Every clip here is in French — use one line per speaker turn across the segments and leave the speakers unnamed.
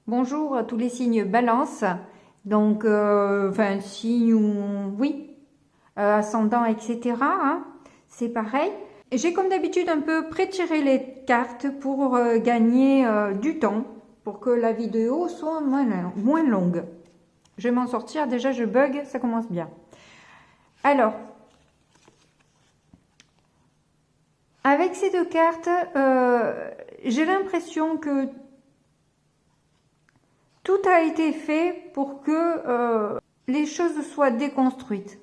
Bonjour à tous les signes balance, donc enfin signe ou oui, ascendant, etc. hein, c'est pareil. J'ai comme d'habitude un peu prétiré les cartes pour gagner du temps, pour que la vidéo soit moins longue. Je vais m'en sortir, déjà je bug, ça commence bien. Alors, avec ces deux cartes, j'ai l'impression que tout a été fait pour que les choses soient déconstruites.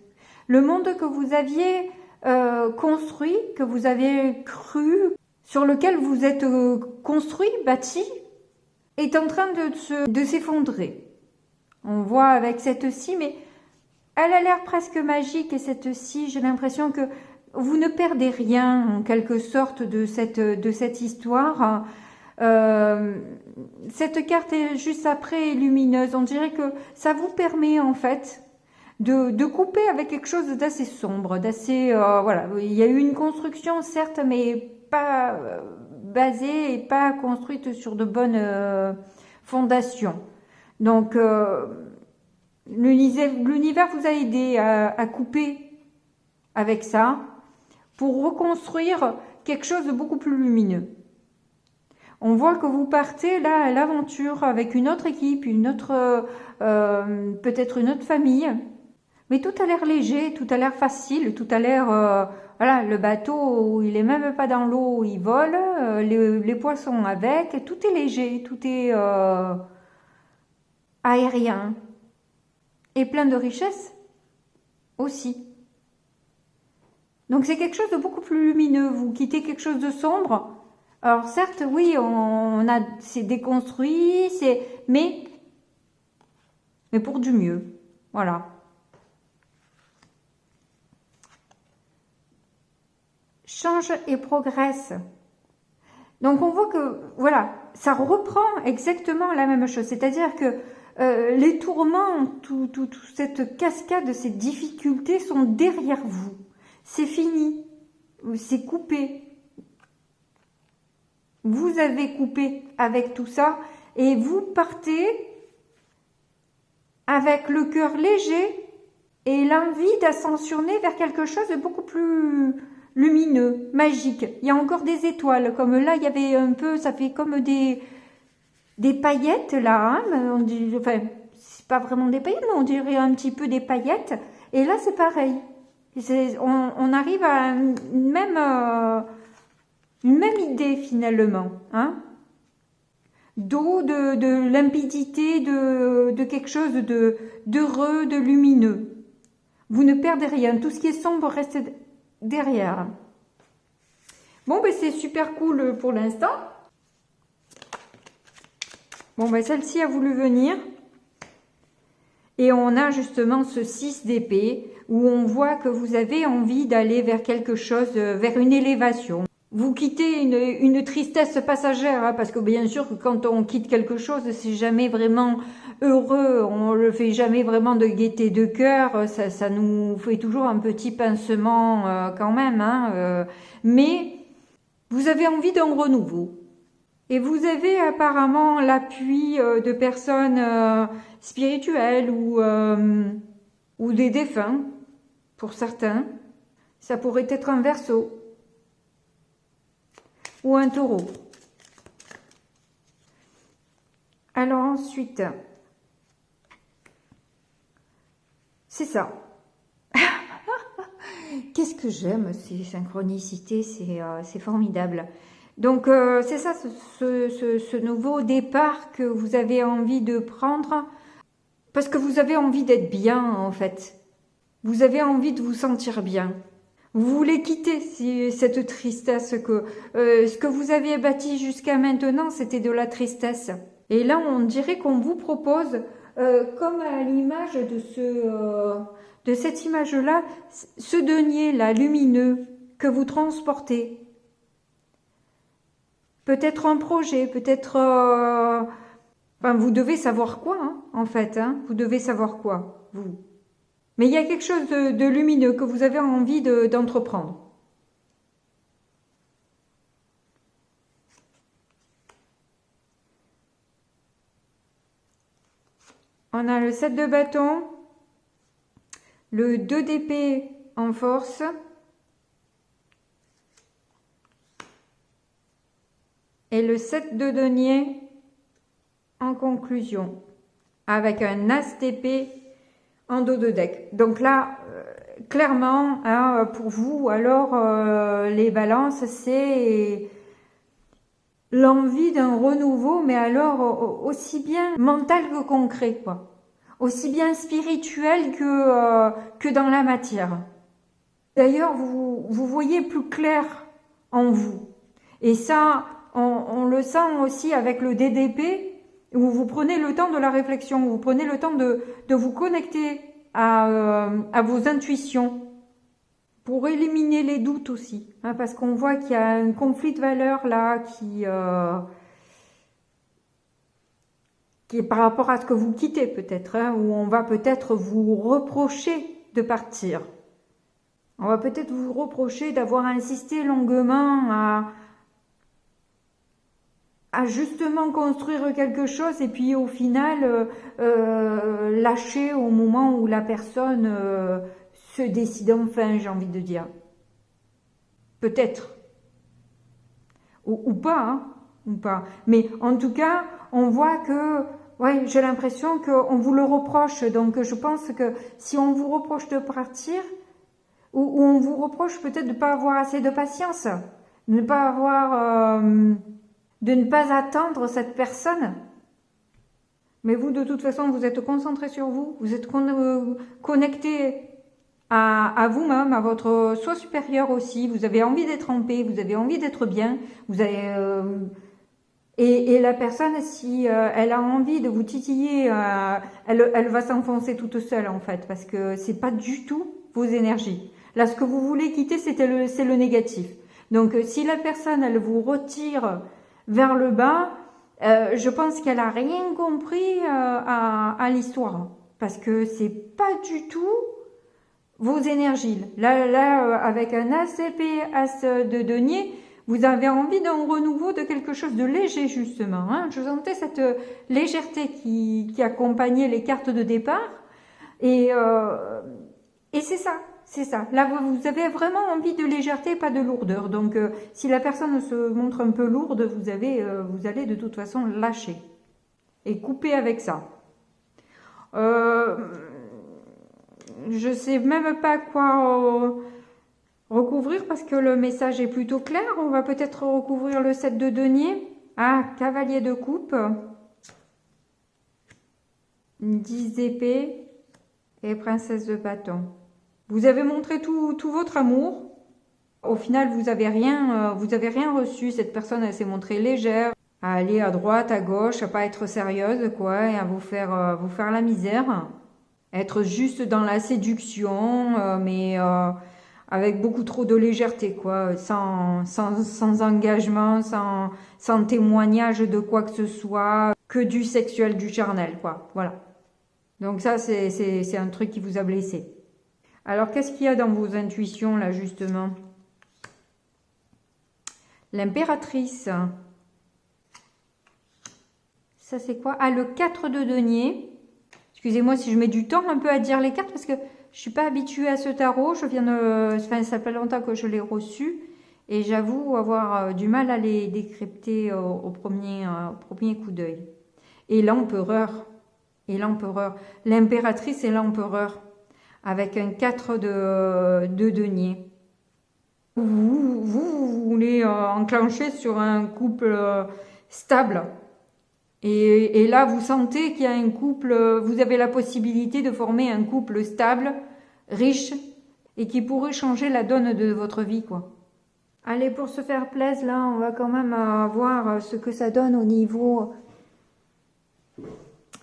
Le monde que vous aviez construit, que vous avez cru, sur lequel vous êtes construit, bâti, est en train de s'effondrer. On voit avec cette scie, mais elle a l'air presque magique, et cette scie, j'ai l'impression que vous ne perdez rien, en quelque sorte, de cette histoire. Cette carte est juste après lumineuse. On dirait que ça vous permet en fait de couper avec quelque chose d'assez sombre, d'assez voilà. Il y a eu une construction certes, mais pas basée et pas construite sur de bonnes fondations. Donc l'univers vous a aidé à couper avec ça pour reconstruire quelque chose de beaucoup plus lumineux. On voit que vous partez là à l'aventure avec une autre équipe, peut-être une autre famille. Mais tout a l'air léger, tout a l'air facile, tout a l'air... voilà, le bateau, il est même pas dans l'eau, il vole, les poissons avec, tout est léger, tout est aérien. Et plein de richesses aussi. Donc c'est quelque chose de beaucoup plus lumineux. Vous quittez quelque chose de sombre. Alors certes, oui, c'est déconstruit, mais pour du mieux. Voilà. Change et progresse. Donc on voit que voilà, ça reprend exactement la même chose. C'est-à-dire que les tourments, toute cette cascade, ces difficultés sont derrière vous. C'est fini, c'est coupé. Vous avez coupé avec tout ça et vous partez avec le cœur léger et l'envie d'ascensionner vers quelque chose de beaucoup plus lumineux, magique. Il y a encore des étoiles, comme là il y avait un peu, ça fait comme des paillettes là, hein, on dit, enfin c'est pas vraiment des paillettes, mais on dirait un petit peu des paillettes. Et là c'est pareil. On arrive à une même idée finalement, hein, d'eau, de limpidité, de quelque chose d'heureux, de lumineux. Vous ne perdez rien, tout ce qui est sombre reste derrière. Bon, ben c'est super cool pour l'instant. Bon, ben celle-ci a voulu venir. Et on a justement ce 6 d'épée où on voit que vous avez envie d'aller vers quelque chose, vers une élévation. Vous quittez une tristesse passagère, hein, parce que bien sûr que quand on quitte quelque chose, c'est jamais vraiment heureux, on le fait jamais vraiment de gaieté de cœur, ça nous fait toujours un petit pincement quand même, hein, mais vous avez envie d'un renouveau. Et vous avez apparemment l'appui de personnes spirituelles ou des défunts, pour certains. Ça pourrait être un Verseau ou un Taureau. Alors ensuite, c'est ça. Qu'est-ce que j'aime ces synchronicités, c'est formidable. Donc c'est ça, ce nouveau départ que vous avez envie de prendre, parce que vous avez envie d'être bien en fait. Vous avez envie de vous sentir bien. Vous voulez quitter cette tristesse que ce que vous aviez bâti jusqu'à maintenant, c'était de la tristesse. Et là, on dirait qu'on vous propose, comme à l'image de cette image-là, ce denier-là lumineux que vous transportez. Peut-être un projet, peut-être... Enfin, vous devez savoir quoi, hein, en fait. Hein, vous devez savoir quoi, vous. Mais il y a quelque chose de lumineux que vous avez envie d'entreprendre. On a le 7 de bâton, le 2 d'épée en force, et le 7 de denier en conclusion, avec un as d'épée en dos de deck. Donc là, clairement, hein, pour vous, alors les balances, c'est l'envie d'un renouveau, mais alors aussi bien mental que concret, quoi. Aussi bien spirituel que dans la matière. D'ailleurs, vous voyez plus clair en vous. Et ça, on le sent aussi avec le DDP, où vous prenez le temps de la réflexion, vous prenez le temps de vous connecter à vos intuitions, pour éliminer les doutes aussi, hein, parce qu'on voit qu'il y a un conflit de valeurs là qui est par rapport à ce que vous quittez peut-être, hein, où on va peut-être vous reprocher de partir. On va peut-être vous reprocher d'avoir insisté longuement à justement construire quelque chose et puis au final lâcher au moment où la personne se décide enfin, j'ai envie de dire. Peut-être. Ou pas, hein, ou pas. Mais en tout cas, on voit que, ouais, j'ai l'impression qu'on vous le reproche. Donc je pense que si on vous reproche de partir, ou on vous reproche peut-être de ne pas avoir assez de patience, de ne pas avoir, de ne pas attendre cette personne. Mais vous, de toute façon, vous êtes concentré sur vous, vous êtes connecté à vous-même, à votre soi supérieur aussi. Vous avez envie d'être en paix, vous avez envie d'être bien. Vous avez et la personne, si elle a envie de vous titiller, elle va s'enfoncer toute seule en fait, parce que c'est pas du tout vos énergies. Là, ce que vous voulez quitter, c'est le négatif. Donc, si la personne, elle vous retire vers le bas, je pense qu'elle a rien compris à l'histoire, parce que c'est pas du tout vos énergies. Là, avec un as épée, as de denier, vous avez envie d'un renouveau, de quelque chose de léger justement. Hein. Je sentais cette légèreté qui accompagnait les cartes de départ, et c'est ça. C'est ça. Là, vous avez vraiment envie de légèreté, pas de lourdeur. Donc, si la personne se montre un peu lourde, vous allez de toute façon lâcher et couper avec ça. Je sais même pas quoi recouvrir parce que le message est plutôt clair. On va peut-être recouvrir le 7 de denier. Ah, cavalier de coupe. 10 épées et princesse de bâton. Vous avez montré tout votre amour. Au final, vous avez rien reçu. Cette personne, elle s'est montrée légère, à aller à droite, à gauche, à pas être sérieuse, quoi, et à vous faire la misère. Être juste dans la séduction, mais avec beaucoup trop de légèreté, quoi, sans engagement, sans témoignage de quoi que ce soit, que du sexuel, du charnel, quoi. Voilà. Donc ça, c'est un truc qui vous a blessé. Alors, qu'est-ce qu'il y a dans vos intuitions, là, justement? L'impératrice. Ça, c'est quoi? Ah, le 4 de denier. Excusez-moi si je mets du temps un peu à dire les cartes, parce que je suis pas habituée à ce tarot. Enfin, ça fait longtemps que je l'ai reçu. Et j'avoue avoir du mal à les décrypter au premier coup d'œil. Et l'empereur. L'impératrice et l'empereur. Avec un 4 de denier. Vous voulez enclencher sur un couple stable. Et là, vous sentez qu'il y a un couple, vous avez la possibilité de former un couple stable, riche, et qui pourrait changer la donne de votre vie, quoi. Allez, pour se faire plaisir, là, on va quand même voir ce que ça donne au niveau...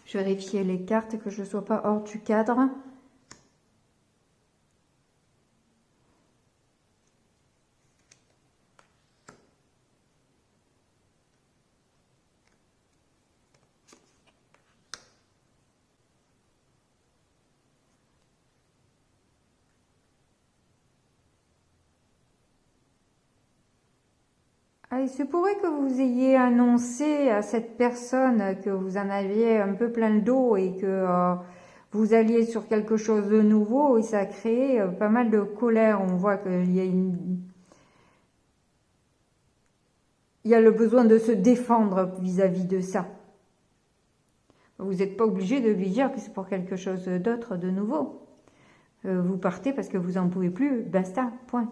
Je vérifie les cartes, que je ne sois pas hors du cadre. Ah, il se pourrait que vous ayez annoncé à cette personne que vous en aviez un peu plein le dos et que vous alliez sur quelque chose de nouveau et ça a créé pas mal de colère. On voit qu'il y a il y a le besoin de se défendre vis-à-vis de ça. Vous n'êtes pas obligé de lui dire que c'est pour quelque chose d'autre, de nouveau. Vous partez parce que vous n'en pouvez plus, basta, point.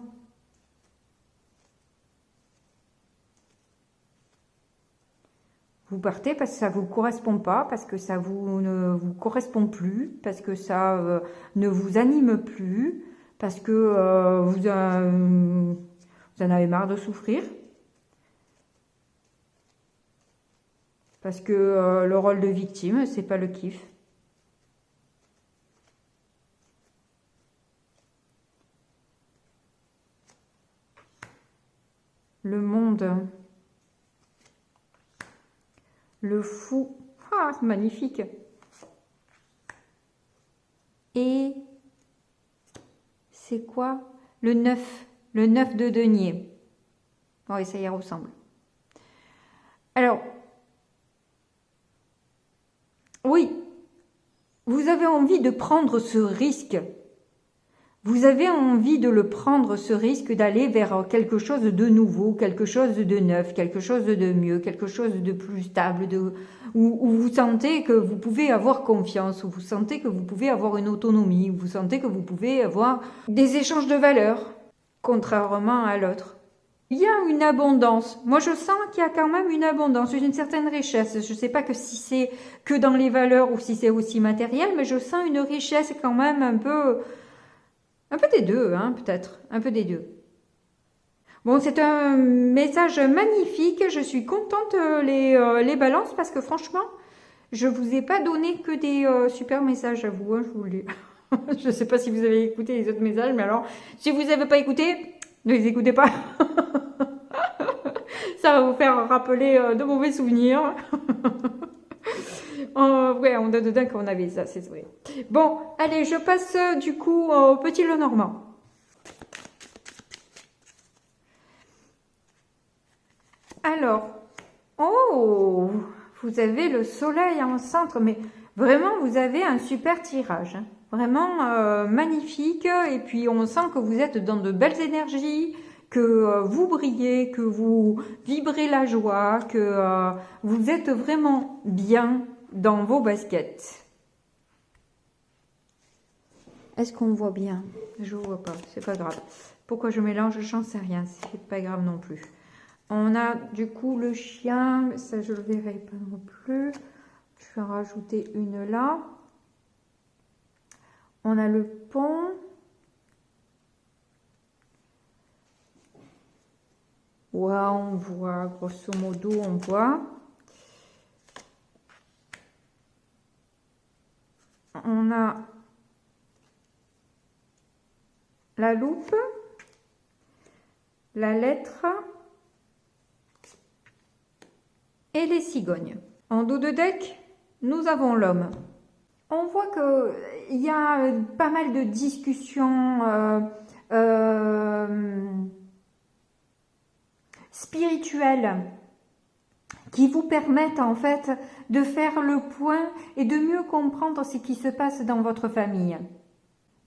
Vous partez parce que ça ne vous correspond pas, parce que ça ne vous correspond plus, parce que ça ne vous anime plus, parce que vous en avez marre de souffrir. Parce que le rôle de victime, c'est pas le kiff. Le monde. Le fou. Ah, c'est magnifique. Et c'est quoi? Le 9. Le 9 de denier. Oui, ça y ressemble. Alors, oui, vous avez envie de prendre ce risque. Vous avez envie de le prendre, ce risque, d'aller vers quelque chose de nouveau, quelque chose de neuf, quelque chose de mieux, quelque chose de plus stable, où vous sentez que vous pouvez avoir confiance, où vous sentez que vous pouvez avoir une autonomie, où vous sentez que vous pouvez avoir des échanges de valeurs, contrairement à l'autre. Il y a une abondance. Moi, je sens qu'il y a quand même une abondance, une certaine richesse. Je ne sais pas que si c'est que dans les valeurs ou si c'est aussi matériel, mais je sens une richesse quand même un peu des deux, hein, peut-être. Un peu des deux. Bon, c'est un message magnifique. Je suis contente les balances parce que franchement, je vous ai pas donné que des super messages à vous. Hein, je vous le dis. Je ne sais pas si vous avez écouté les autres messages, mais alors, si vous n'avez pas écouté, ne les écoutez pas. Ça va vous faire rappeler de mauvais souvenirs. Ouais, on donne dedans qu'on avait ça, c'est vrai. Bon, allez, je passe du coup au petit Lenormand. Alors, oh, vous avez le soleil en centre, mais vraiment, vous avez un super tirage. Hein. Vraiment magnifique, et puis on sent que vous êtes dans de belles énergies, que vous brillez, que vous vibrez la joie, que vous êtes vraiment bien dans vos baskets. Est-ce qu'on voit bien? Je ne vois pas, c'est pas grave. Pourquoi je mélange? J'en sais rien, c'est pas grave non plus. On a du coup le chien, ça je le verrai pas non plus. Je vais en rajouter une là. On a le pont. Ouais, on voit, grosso modo, on voit. On a la loupe, la lettre et les cigognes. En dos de deck, nous avons l'homme. On voit qu'il y a pas mal de discussions spirituelles qui vous permettent en fait de faire le point et de mieux comprendre ce qui se passe dans votre famille.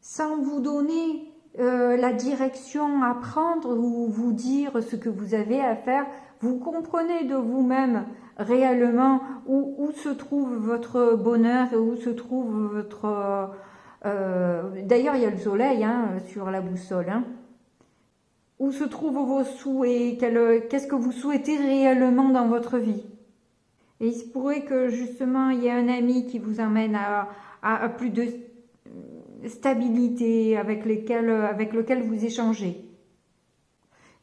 Sans vous donner la direction à prendre ou vous dire ce que vous avez à faire, vous comprenez de vous-même réellement où se trouve votre bonheur et où se trouve votre... D'ailleurs, il y a le soleil hein, sur la boussole. Hein. Où se trouvent vos souhaits? Qu'est-ce que vous souhaitez réellement dans votre vie? Et il se pourrait que justement, il y ait un ami qui vous emmène à plus de stabilité avec lequel vous échangez.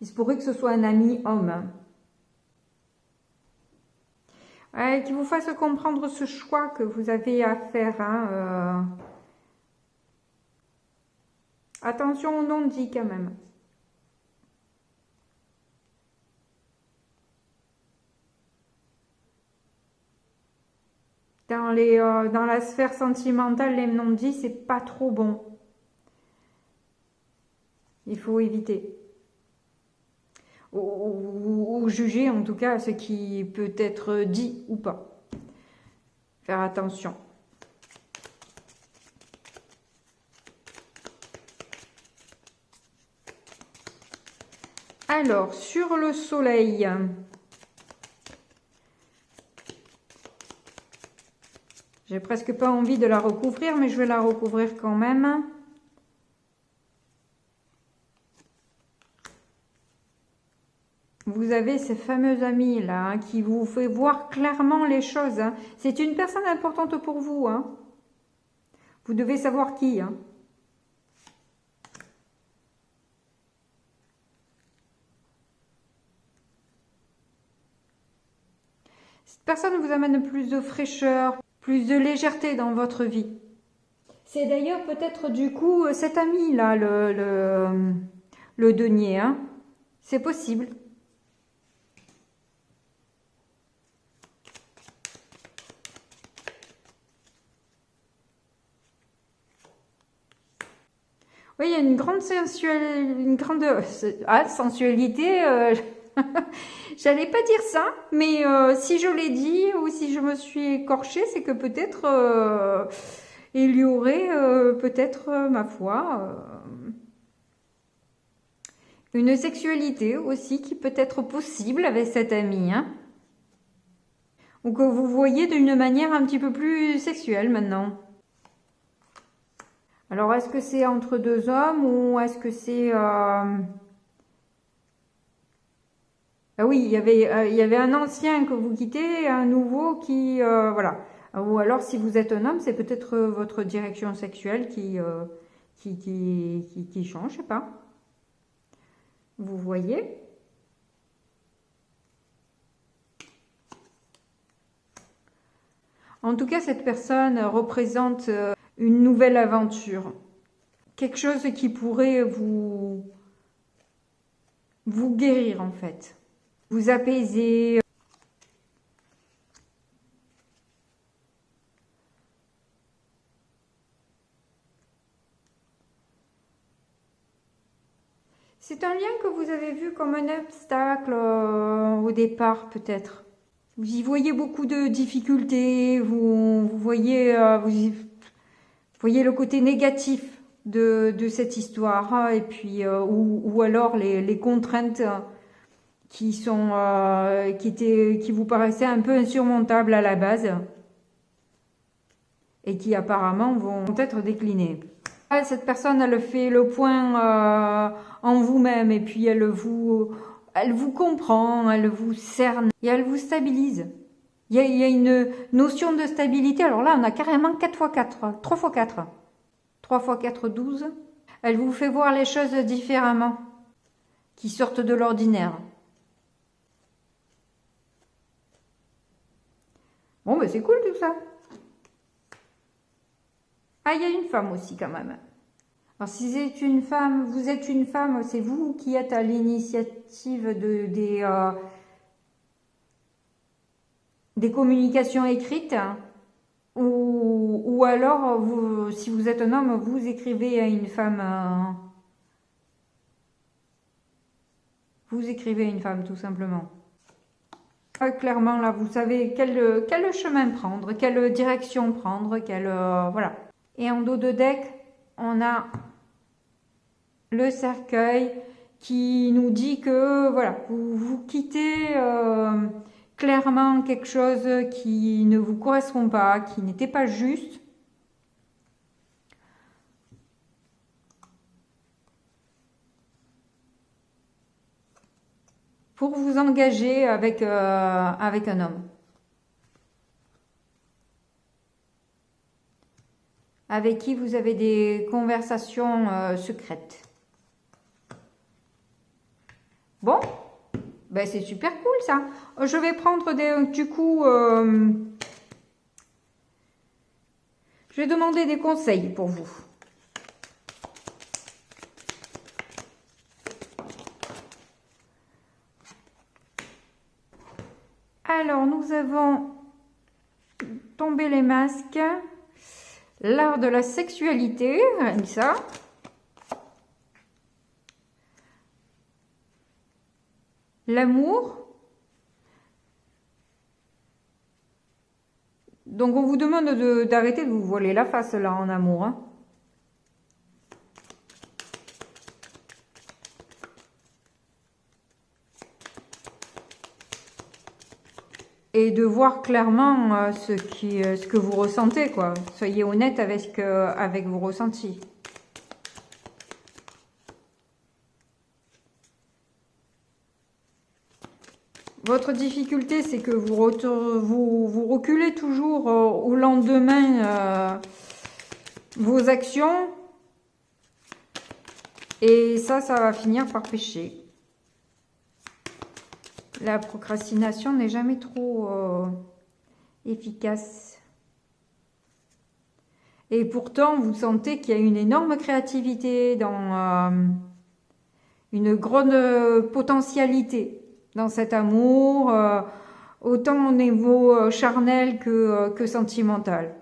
Il se pourrait que ce soit un ami homme. Qui vous fasse comprendre ce choix que vous avez à faire. Hein, Attention au non-dit quand même. Dans la sphère sentimentale, les non-dits, c'est pas trop bon. Il faut éviter. ou juger en tout cas ce qui peut être dit ou pas. Faire attention. Alors, sur le soleil, j'ai presque pas envie de la recouvrir, mais je vais la recouvrir quand même. Vous avez ces fameux amis là hein, qui vous fait voir clairement les choses. Hein. C'est une personne importante pour vous. Hein. Vous devez savoir qui. Hein. Cette personne vous amène plus de fraîcheur, plus de légèreté dans votre vie. C'est d'ailleurs peut-être du coup cet ami là, le denier. Hein. C'est possible. Oui, il y a une grande sensualité. J'allais pas dire ça, mais si je l'ai dit ou si je me suis écorchée, c'est que peut-être il y aurait peut-être, ma foi, une sexualité aussi qui peut être possible avec cet ami. Hein, ou que vous voyez d'une manière un petit peu plus sexuelle maintenant. Alors, est-ce que c'est entre deux hommes ou est-ce que c'est... Ah oui, il y avait un ancien que vous quittez et un nouveau qui... voilà. Ou alors, si vous êtes un homme, c'est peut-être votre direction sexuelle qui change, je sais pas. Vous voyez ? En tout cas, cette personne représente... une nouvelle aventure. Quelque chose qui pourrait vous guérir en fait. Vous apaiser. C'est un lien que vous avez vu comme un obstacle au départ peut-être. Vous y voyez beaucoup de difficultés, vous voyez le côté négatif de cette histoire, hein, et puis ou alors les contraintes qui vous paraissaient un peu insurmontables à la base et qui apparemment vont être déclinées. Cette personne, elle fait le point en vous-même et puis elle vous comprend, elle vous cerne et elle vous stabilise. Il y a une notion de stabilité. Alors là, on a carrément 4 x 4, 3 x 4. 3 x 4, 12. Elle vous fait voir les choses différemment, qui sortent de l'ordinaire. Bon, ben c'est cool tout ça. Ah, il y a une femme aussi quand même. Alors si c'est une femme, vous êtes une femme, c'est vous qui êtes à l'initiative des communications écrites, ou alors, si vous êtes un homme, vous écrivez à une femme. Vous écrivez à une femme, tout simplement. Clairement, là, vous savez quel chemin prendre, quelle direction prendre, voilà. Et en dos de deck, on a le cercueil qui nous dit que, voilà, vous quittez... clairement quelque chose qui ne vous correspond pas, qui n'était pas juste. Pour vous engager avec un homme. Avec qui vous avez des conversations secrètes. Bon, ben c'est super cool ça. Je vais prendre du coup... je vais demander des conseils pour vous. Alors, nous avons tombé les masques. L'art de la sexualité, ça. L'amour. Donc on vous demande d'arrêter de vous voiler la face là en amour. Hein. Et de voir clairement ce que vous ressentez, quoi. Soyez honnête avec vos ressentis. Votre difficulté, c'est que vous reculez toujours au lendemain vos actions. Et ça va finir par pécher. La procrastination n'est jamais trop efficace. Et pourtant, vous sentez qu'il y a une énorme créativité, une grande potentialité dans cet amour, autant au niveau charnel que sentimental.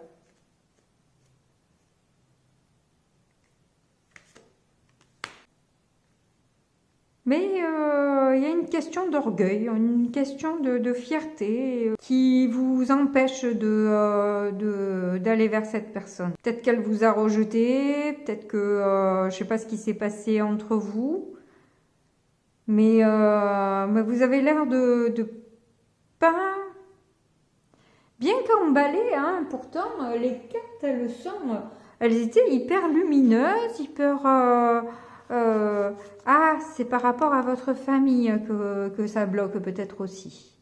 Mais il y a une question d'orgueil, une question de fierté qui vous empêche d'aller vers cette personne. Peut-être qu'elle vous a rejeté, peut-être que je ne sais pas ce qui s'est passé entre vous, mais vous avez l'air de pas bien qu'emballé, hein. Pourtant les cartes elles étaient hyper lumineuses, hyper c'est par rapport à votre famille que ça bloque peut-être aussi.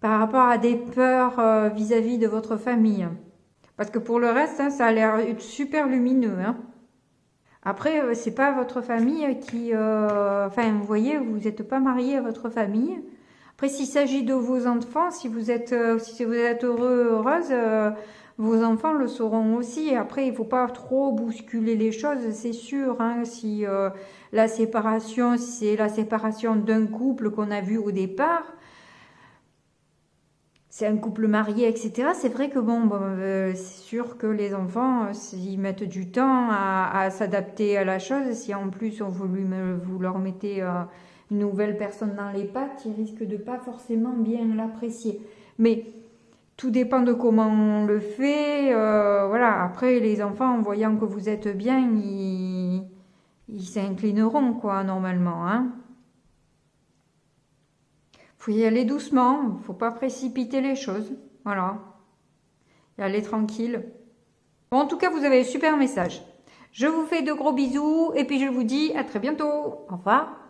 Par rapport à des peurs vis-à-vis de votre famille. Parce que pour le reste, hein, ça a l'air super lumineux. Hein. Après, c'est pas votre famille qui... Enfin, vous voyez, vous n'êtes pas marié à votre famille. Après, s'il s'agit de vos enfants, si vous êtes heureux, heureuse... vos enfants le sauront aussi. Et après, il ne faut pas trop bousculer les choses, c'est sûr. Hein, si la séparation, si c'est la séparation d'un couple qu'on a vu au départ, c'est un couple marié, etc. C'est vrai que c'est sûr que les enfants, s'ils mettent du temps à s'adapter à la chose, si en plus vous leur mettez une nouvelle personne dans les pattes, ils risquent de pas forcément bien l'apprécier. Mais tout dépend de comment on le fait. Voilà. Après, les enfants, en voyant que vous êtes bien, ils s'inclineront, quoi, normalement. Hein. Faut y aller doucement. Faut pas précipiter les choses. Voilà. Y aller tranquille. Bon, en tout cas, vous avez un super message. Je vous fais de gros bisous et puis je vous dis à très bientôt. Au revoir.